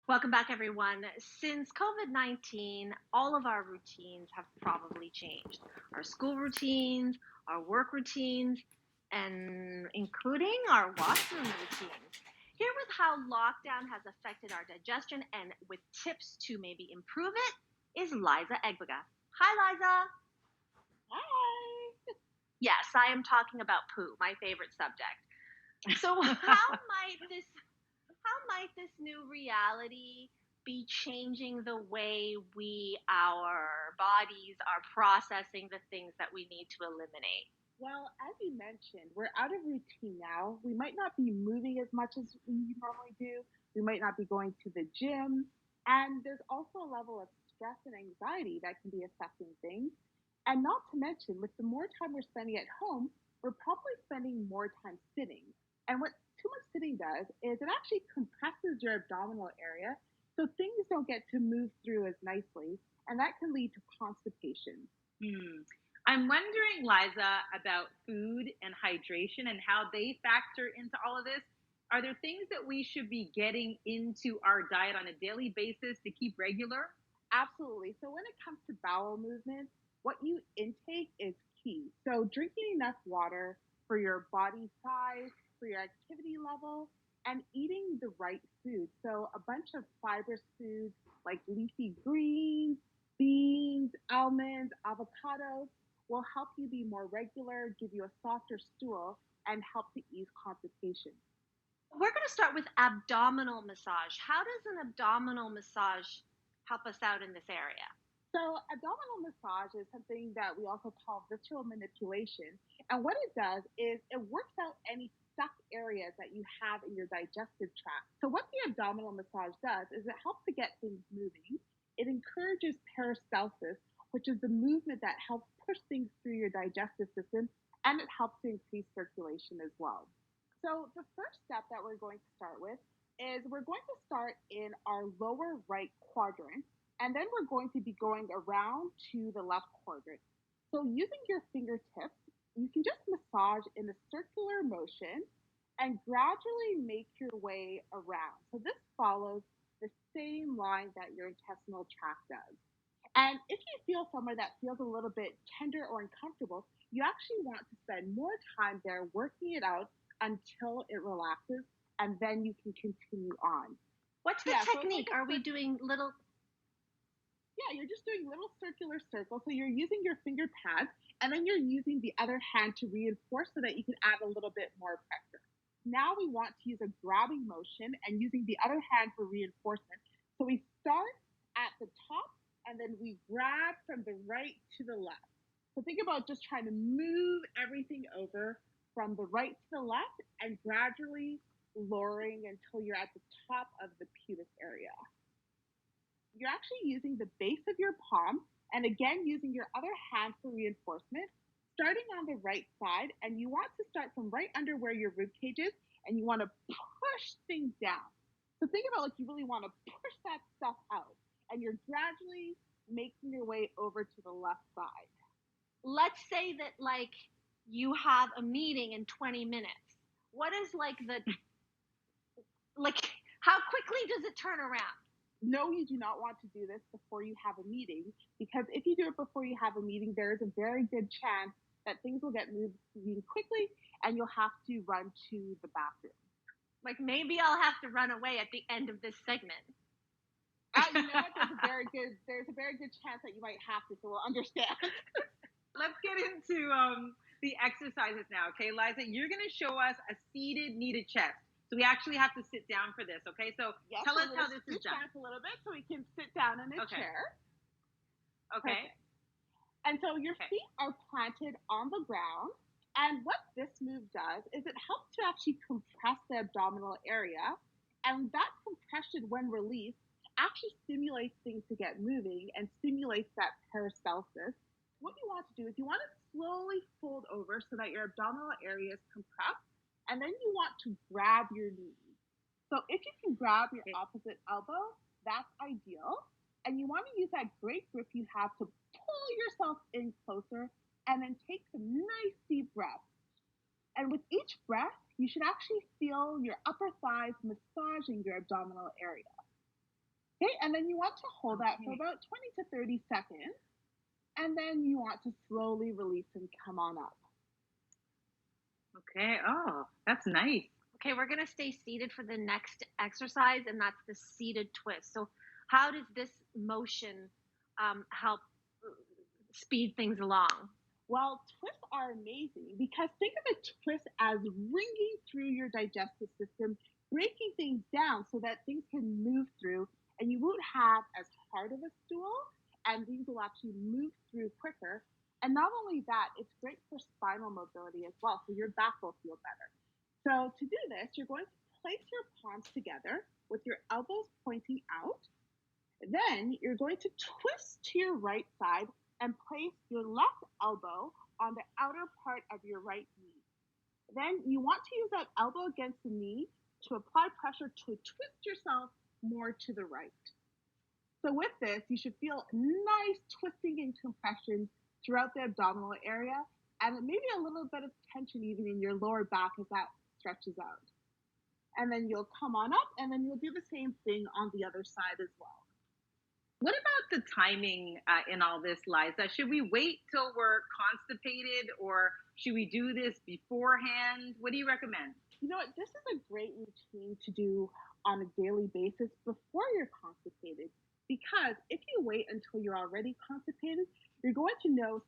Welcome back, everyone. Since COVID-19, all of our routines have probably changed. Our school routines, our work routines, and including our washroom routines. Here with how lockdown has affected our digestion and with tips to maybe improve it is Liza Egbiga. Hi, Liza. Hi. Yes, I am talking about poo, my favorite subject. So, how might this new reality be changing the way our bodies are processing the things that we need to eliminate? Well, as you mentioned, we're out of routine now. We might not be moving as much as we normally do. We might not be going to the gym. And there's also a level of stress and anxiety that can be affecting things. And not to mention, with the more time we're spending at home, we're probably spending more time sitting. And what too much sitting does is it actually compresses your abdominal area. So things don't get to move through as nicely. And that can lead to constipation. Hmm. I'm wondering, Liza, about food and hydration and how they factor into all of this. Are there things that we should be getting into our diet on a daily basis to keep regular? Absolutely. So when it comes to bowel movements, what you intake is key. So drinking enough water for your body size, for your activity level, and eating the right food. So a bunch of fibrous foods like leafy greens, beans, almonds, avocados will help you be more regular, give you a softer stool, and help to ease constipation. We're going to start with abdominal massage. How does an abdominal massage help us out in this area? So, abdominal massage is something that we also call visceral manipulation. And what it does is it works out any stuck areas that you have in your digestive tract. So, what the abdominal massage does is it helps to get things moving. It encourages peristalsis, which is the movement that helps push things through your digestive system, and it helps to increase circulation as well. So, the first step that we're going to start with is we're going to start in our lower right quadrant, and then we're going to be going around to the left quadrant. So, using your fingertips, you can just massage in a circular motion and gradually make your way around. So, this follows the same line that your intestinal tract does. And if you feel somewhere that feels a little bit tender or uncomfortable, you actually want to spend more time there working it out until it relaxes, and then you can continue on. What's the Yeah, so it's like technique? Are we doing little? yeah, you're just doing little circular circles. So you're using your finger pads, and then you're using the other hand to reinforce so that you can add a little bit more pressure. Now we want to use a grabbing motion and using the other hand for reinforcement. So we start at the top and then we grab from the right to the left. So think about just trying to move everything over from the right to the left and gradually lowering until you're at the top of the pubic area. You're actually using the base of your palm and again using your other hand for reinforcement, starting on the right side. And you want to start from right under where your rib cage is and you want to push things down. So think about like you really want to push that stuff out and you're gradually making your way over to the left side. Let's say that you have a meeting in 20 minutes. What is like how quickly does it turn around? No, you do not want to do this before you have a meeting because if you do it before you have a meeting, there is a very good chance that things will get moving quickly and you'll have to run to the bathroom. Like maybe I'll have to run away at the end of this segment. You know what? There's a very good chance that you might have to, so we'll understand. Let's get into the exercises now, okay, Liza? You're going to show us a seated knee chest. So we actually have to sit down for this, okay? So Yes, tell I'm us going how to this is scoot done. back a little bit so we can sit down in a Okay. chair. Okay. Perfect. And so your Okay. feet are planted on the ground. And what this move does is it helps to actually compress the abdominal area. And that compression, when released, actually stimulates things to get moving and stimulates that peristalsis. What you want to do is you want to slowly fold over so that your abdominal area is compressed. And then you want to grab your knees. So if you can grab your Okay. opposite elbow, that's ideal. And you want to use that great grip you have to pull yourself in closer and then take some nice deep breaths. And with each breath, you should actually feel your upper thighs massaging your abdominal area. Okay, and then you want to hold that for Okay. about 20 to 30 seconds. And then you want to slowly release and come on up. Okay. Oh, that's nice. Okay, we're going to stay seated for the next exercise, and that's the seated twist. So, how does this motion help speed things along? Well, twists are amazing because think of a twist as ringing through your digestive system, breaking things down so that things can move through and you won't have as hard of a stool and things will actually move through quicker. And not only that, it's great for spinal mobility as well, so your back will feel better. So to do this, you're going to place your palms together with your elbows pointing out. Then you're going to twist to your right side and place your left elbow on the outer part of your right knee. Then you want to use that elbow against the knee to apply pressure to twist yourself more to the right. So with this, you should feel nice twisting and compression throughout the abdominal area and maybe a little bit of tension even in your lower back as that stretches out. And then you'll come on up and then you'll do the same thing on the other side as well. What about the timing in all this, Liza? Should we wait till we're constipated or should we do this beforehand? What do you recommend? You know what? This is a great routine to do on a daily basis before you're constipated. Because if you wait until you're already constipated, you're going to notice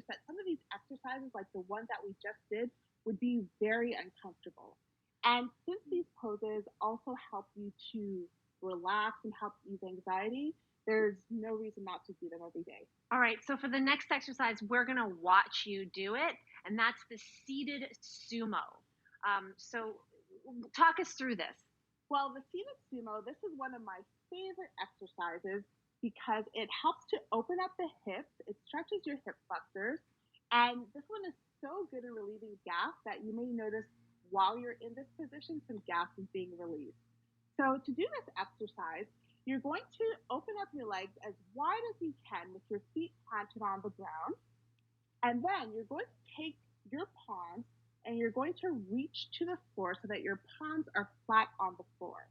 that some of these exercises, like the one that we just did, would be very uncomfortable. And since these poses also help you to relax and help ease anxiety, there's no reason not to do them every day. All right, so for the next exercise, we're going to watch you do it, and that's the seated sumo. So, talk us through this. Well, the seated sumo, this is one of my favorite exercises because it helps to open up the hips, it stretches your hip flexors, and this one is so good at relieving gas that you may notice while you're in this position some gas is being released. So to do this exercise, you're going to open up your legs as wide as you can with your feet planted on the ground. And then you're going to take your palms and you're going to reach to the floor so that your palms are flat on the floor.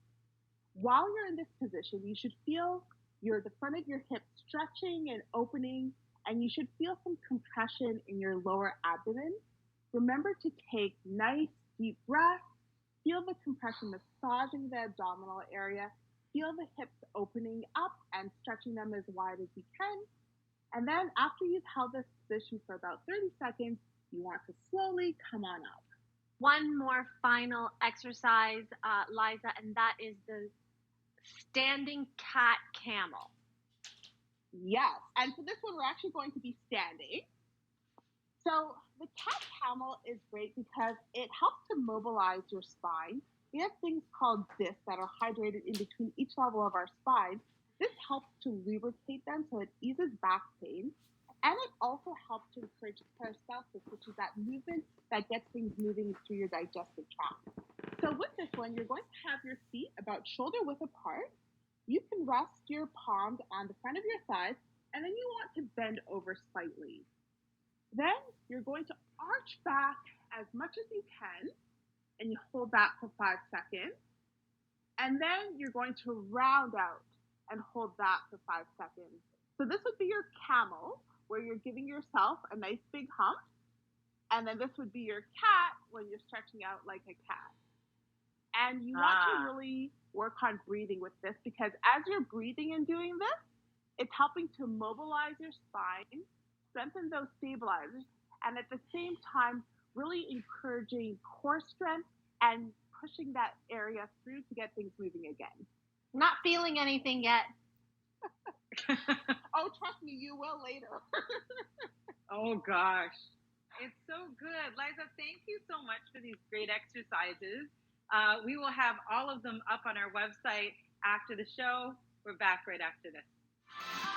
While you're in this position, you should feel the front of your hips stretching and opening, and you should feel some compression in your lower abdomen. Remember to take nice deep breaths. Feel the compression massaging the abdominal area. Feel the hips opening up and stretching them as wide as you can. And then after you've held this position for about 30 seconds, you want to slowly come on up. One more final exercise, Liza, and that is the standing cat camel. Yes, and for this one, we're actually going to be standing. So the cat camel is great because it helps to mobilize your spine. We have things called discs that are hydrated in between each level of our spine. This helps to lubricate them so it eases back pain. And it also helps to encourage peristalsis, which is that movement that gets things moving through your digestive tract. So with this one, you're going to have your feet about shoulder width apart. You can rest your palms on the front of your thighs, and then you want to bend over slightly. Then you're going to arch back as much as you can, and you hold that for 5 seconds. And then you're going to round out and hold that for 5 seconds. So this would be your camel, where you're giving yourself a nice big hump. And then this would be your cat when you're stretching out like a cat. And you want to really work on breathing with this because as you're breathing and doing this, it's helping to mobilize your spine, strengthen those stabilizers, and at the same time, really encouraging core strength and pushing that area through to get things moving again. Not feeling anything yet. Oh, trust me, you will later. Oh gosh. It's so good. Liza, thank you so much for these great exercises. We will have all of them up on our website after the show. We're back right after this.